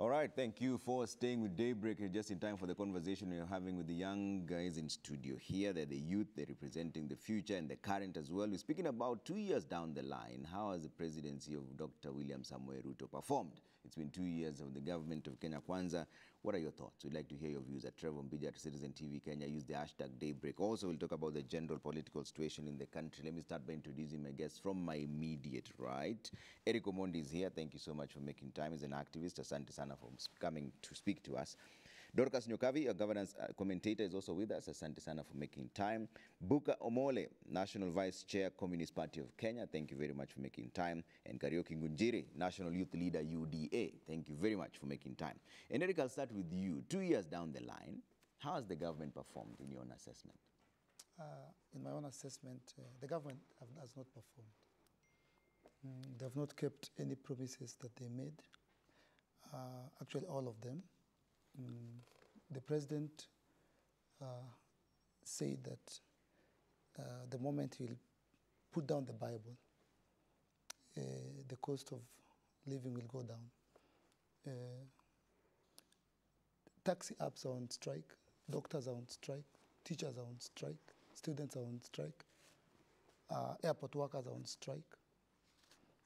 All right, thank you for staying with Daybreak. You're just in time for the conversation we're having with the young guys in studio here. They're the youth, they're representing the future and the current as well. We're speaking about 2 years down the line. How has the presidency of Dr. William Samoei Ruto performed? It's been 2 years of the government of Kenya Kwanza. What are your thoughts? We'd like to hear your views at Trevor Mbija at Citizen TV Kenya. Use the hashtag Daybreak. Also, we'll talk about the general political situation in the country. Let me start by introducing my guests from my immediate right. Eric Omondi is here. Thank you so much for making time. He's an activist. Asante sana for coming to speak to us. Dorcas Nyokavi, a governance commentator, is also with us. Asante sana for making time. Buka Omole, National Vice Chair, Communist Party of Kenya. Thank you very much for making time. And Karaoke Ngunjiri, National Youth Leader, UDA. Thank you very much for making time. And Eric, I'll start with you. 2 years down the line, how has the government performed in your own assessment? In my own assessment, the government has not performed. They have not kept any promises that they made. Actually, all of them. The president said that the moment he'll put down the Bible, the cost of living will go down. Taxi apps are on strike, doctors are on strike, teachers are on strike, students are on strike, airport workers are on strike,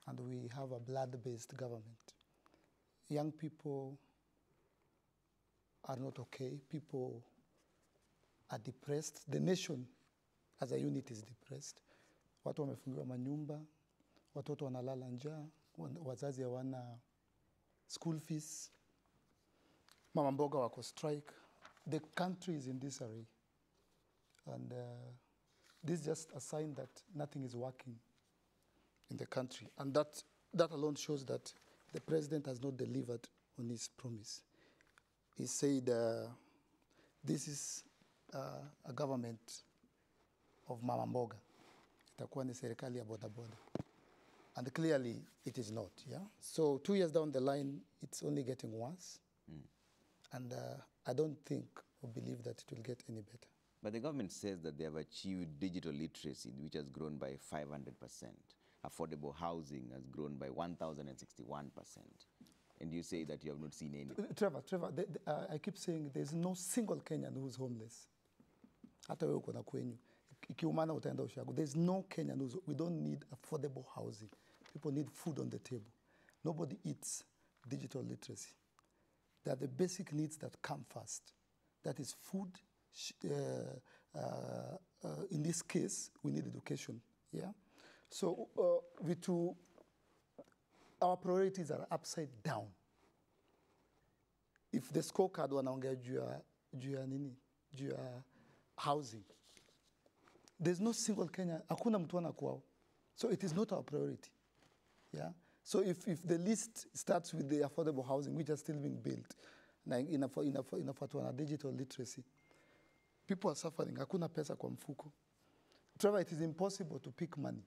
and we have a blood-based government. Young people are not okay. People are depressed. The nation as a unit is depressed. Watu wamefungiwa manyumba, watoto wanalala njaa, wazazi hawana school fees, mama mboga wako strike. The country is in disarray. And this is just a sign that nothing is working in the country. And that alone shows that the president has not delivered on his promise. He said this is a government of mama mboga. Itakuwa ni serikali ya boda boda. And clearly it is not, yeah? So 2 years down the line, it's only getting worse. And I don't think or believe that it will get any better. But the government says that they have achieved digital literacy, which has grown by 500%. Affordable housing has grown by 1,061%. And you say that you have not seen any. Trevor, I keep saying there's no single Kenyan who's homeless. Hata wewe uko na kwenyu. Ikiumana utaenda ushago. There's no Kenyan who's, we don't need affordable housing. People need food on the table. Nobody eats digital literacy. They are the basic needs that come first. That is food. In this case, we need education. Yeah. So our priorities are upside down. If the scorecard wanaongea juu ya housing, there's no single Kenya, hakuna mtu anakuwa. So it is not our priority. Yeah. So if the list starts with the affordable housing, which are still being built, inafuatwa na digital literacy, people are suffering. Hakuna pesa kwa mfuko. Trevor, it is impossible to pick money.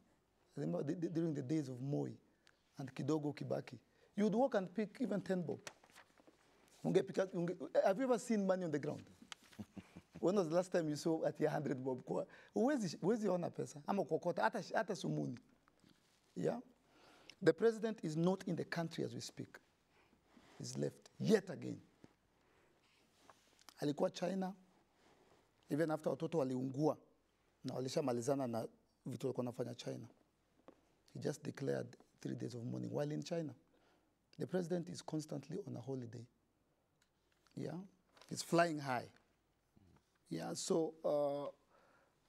Remember during the days of Moi and Kidogo Kibaki, you would walk and pick even 10 bob. Have you ever seen money on the ground? When was the last time you saw at 100 bob? Where's your own pesa? Ama kokota, ata sumuni. Yeah? The president is not in the country as we speak. He's left yet again. Alikuwa China, even after watoto waliungua na walishamalizana na vitu walikuwa wanafanya China. He just declared 3 days of mourning while in China. The president is constantly on a holiday. Yeah, he's flying high. Yeah, so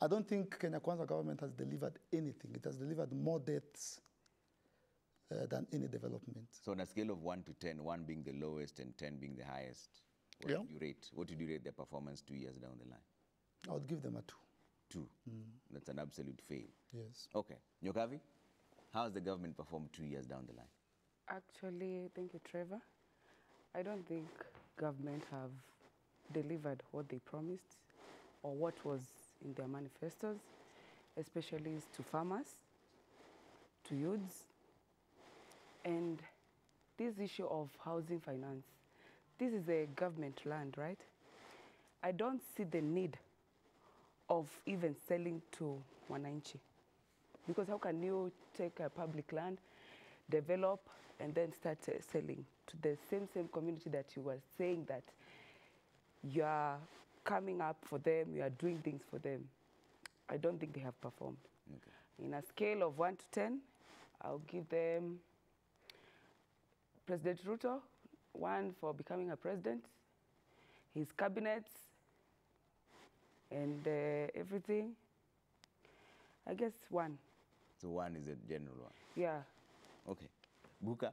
I don't think Kenya Kwanza government has delivered anything. It has delivered more deaths than any development. So on a scale of 1 to 10, 1 being the lowest and 10 being the highest, what would you rate? What would you rate their performance 2 years down the line? I would give them a 2. 2. That's an absolute fail. Yes. Okay. Nyokavi, how has the government performed 2 years down the line? Actually, thank you, Trevor. I don't think government have delivered what they promised or what was in their manifestos, especially to farmers, to youths, and this issue of housing finance. This is a government land, right? I don't see the need of even selling to wananchi. Because how can you take a public land, develop, and then start selling to the same community that you were saying that you are coming up for them, you are doing things for them. I don't think they have performed. Okay. In a scale of 1 to 10, I'll give them President Ruto, 1 for becoming a president, his cabinets, and everything. I guess 1. So 1 is a general one? Yeah. Okay. Buka,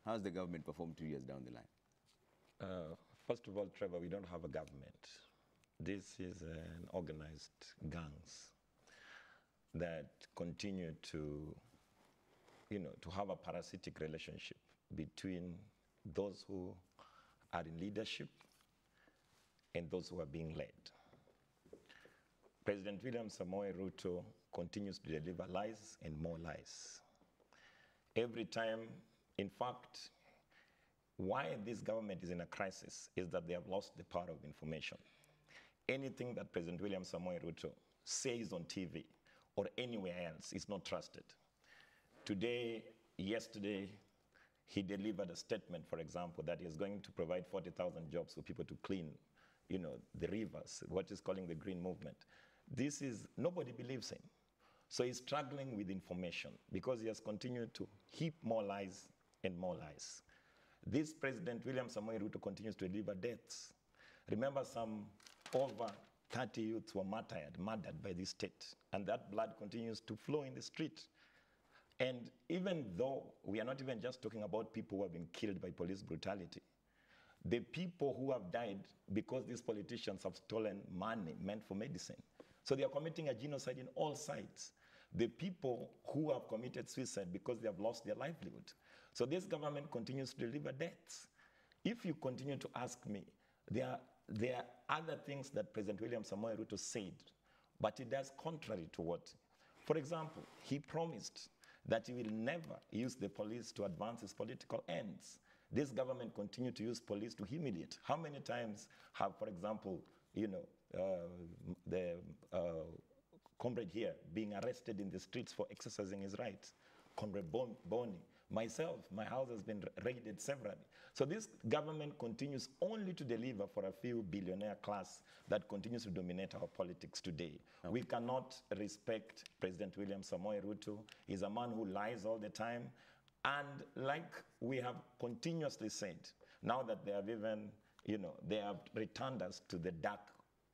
how's the government performed 2 years down the line? First of all, Trevor, we don't have a government. This is an organized gangs that continue to, to have a parasitic relationship between those who are in leadership and those who are being led. President William Samoei Ruto continues to deliver lies and more lies. Every time, in fact, why this government is in a crisis is that they have lost the power of information. Anything that President William Samoei Ruto says on TV or anywhere else is not trusted. Yesterday, he delivered a statement, for example, that he is going to provide 40,000 jobs for people to clean, the rivers, what is calling the green movement. Nobody believes him. So he's struggling with information because he has continued to heap more lies and more lies. This President William Samoei Ruto continues to deliver deaths. Remember, some over 30 youths were murdered by this state, and that blood continues to flow in the street. And even though we are not even just talking about people who have been killed by police brutality, the people who have died because these politicians have stolen money meant for medicine. So they are committing a genocide in all sides. The people who have committed suicide because they have lost their livelihood. So this government continues to deliver deaths. If you continue to ask me, there are other things that President William Samoei Ruto said, but he does contrary to what. For example, he promised that he will never use the police to advance his political ends. This government continues to use police to humiliate. How many times have, for example, the comrade here being arrested in the streets for exercising his rights? Comrade Boni, myself, my house has been raided severally. So this government continues only to deliver for a few billionaire class that continues to dominate our politics today. Okay. We cannot respect President William Samoei Ruto. He's a man who lies all the time. And like we have continuously said, now that they have even, they have returned us to the dark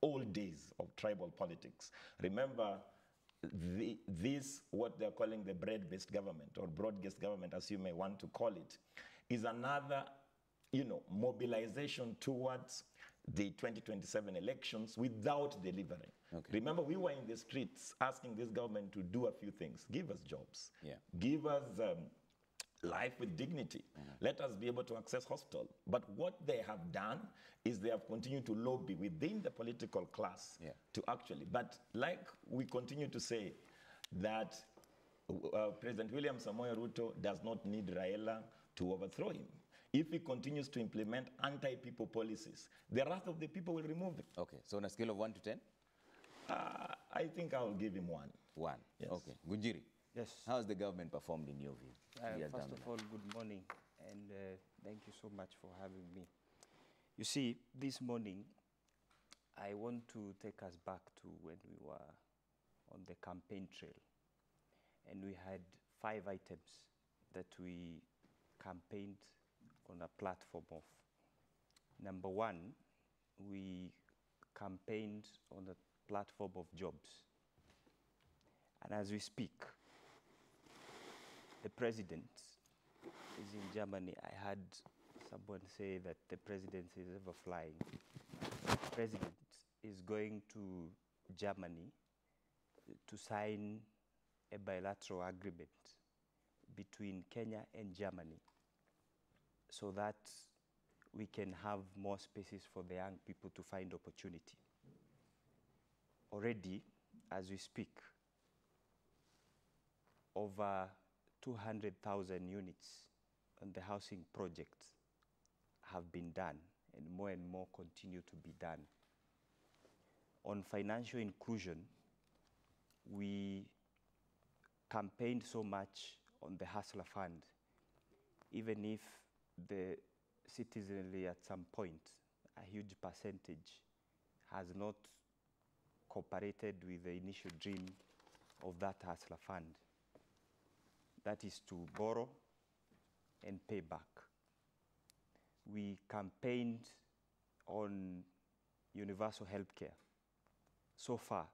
old days of tribal politics. Remember, this, what they're calling the bread-based government or broad-based government, as you may want to call it, is another, mobilization towards the 2027 elections without delivering. Okay. Remember, we were in the streets asking this government to do a few things. Give us jobs. Yeah. Give us life with dignity. Let us be able to access hospital. But what they have done is they have continued to lobby within the political class to actually, but like we continue to say that President William Samoei Ruto does not need Raila to overthrow him. If he continues to implement anti-people policies, the wrath of the people will remove him. Okay, so on a scale of 1 to 10? I think I'll give him 1. 1, yes. Okay. Gunjiri? Yes. How has the government performed in your view? First of all, good morning, and thank you so much for having me. You see, this morning, I want to take us back to when we were on the campaign trail, and we had 5 items that we campaigned on a platform of. Number 1, we campaigned on a platform of jobs. And as we speak, the president is in Germany. I heard someone say that the president is ever flying. The president is going to Germany to sign a bilateral agreement between Kenya and Germany so that we can have more spaces for the young people to find opportunity. Already, as we speak, over 200,000 units on the housing project have been done, and more continue to be done. On financial inclusion, we campaigned so much on the Hustler Fund, even if the citizenry at some point, a huge percentage, has not cooperated with the initial dream of that Hustler Fund. That is to borrow and pay back. We campaigned on universal healthcare. So far,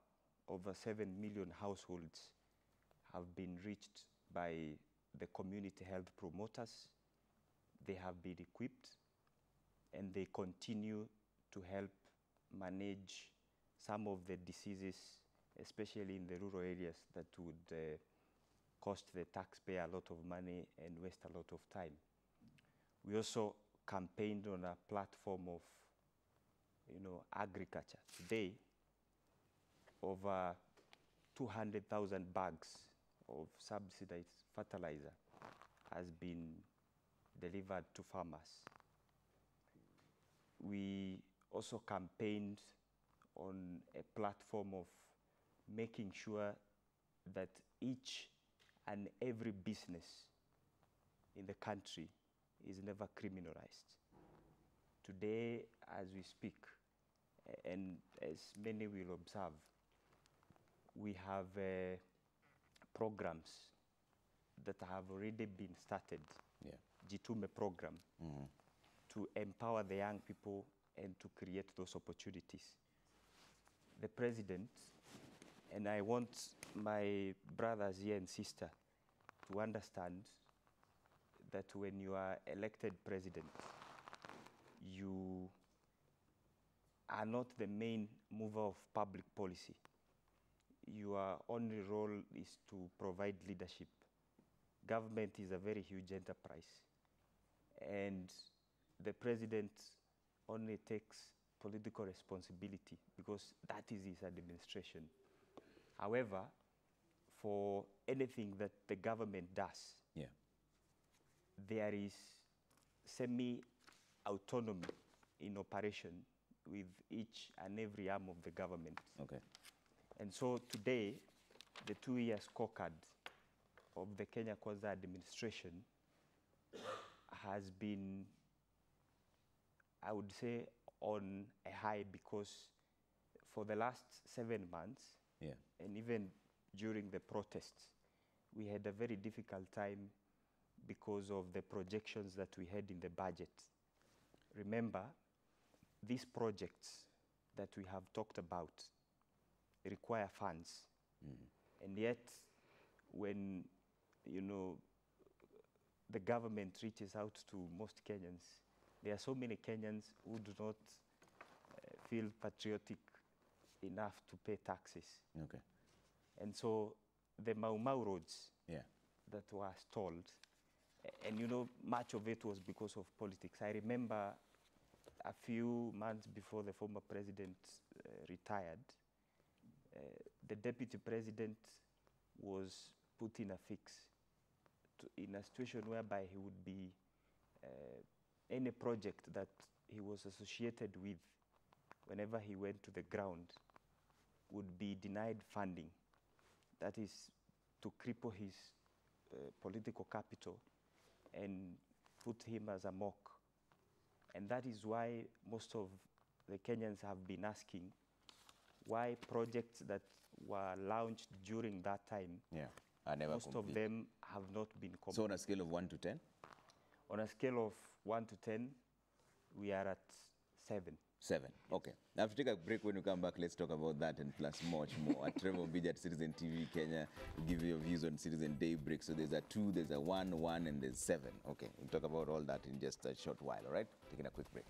over 7 million households have been reached by the community health promoters. They have been equipped, and they continue to help manage some of the diseases, especially in the rural areas, that would cost the taxpayer a lot of money and waste a lot of time. We also campaigned on a platform of, agriculture. Today, over 200,000 bags of subsidized fertilizer has been delivered to farmers. We also campaigned on a platform of making sure that each and every business in the country is never criminalized. Today, as we speak, and as many will observe, we have programs that have already been started, Jitume program, to empower the young people and to create those opportunities. The president, and I want my brothers here and sisters to understand that when you are elected president, you are not the main mover of public policy. Your only role is to provide leadership. Government is a very huge enterprise, and the president only takes political responsibility because that is his administration. However, for anything that the government does, there is semi-autonomy in operation with each and every arm of the government. Okay. And so today, the 2-year scorecard of the Kenya Kwanza administration has been, I would say, on a high, because for the last 7 months, and even during the protests, we had a very difficult time because of the projections that we had in the budget. Remember, these projects that we have talked about require funds. And yet, when the government reaches out to most Kenyans, there are so many Kenyans who do not feel patriotic enough to pay taxes. Okay. And so the Mau Mau roads that were stalled, and much of it was because of politics. I remember a few months before the former president retired, the deputy president was put in a fix, in a situation whereby he would be, any project that he was associated with, whenever he went to the ground, would be denied funding. That is to cripple his political capital and put him as a mock. And that is why most of the Kenyans have been asking why projects that were launched during that time, are never most complete. of them have not been completed. So on a scale of 1 to 10? On a scale of 1 to 10, we are at 7. 7. Okay. Now, if you take a break, when you come back, let's talk about that and plus much more. At Trevor Mbija at Citizen TV Kenya, give you your views on Citizen Daybreak. So there's a 2, there's a 1, and there's 7. Okay, we'll talk about all that in just a short while, all right? Taking a quick break.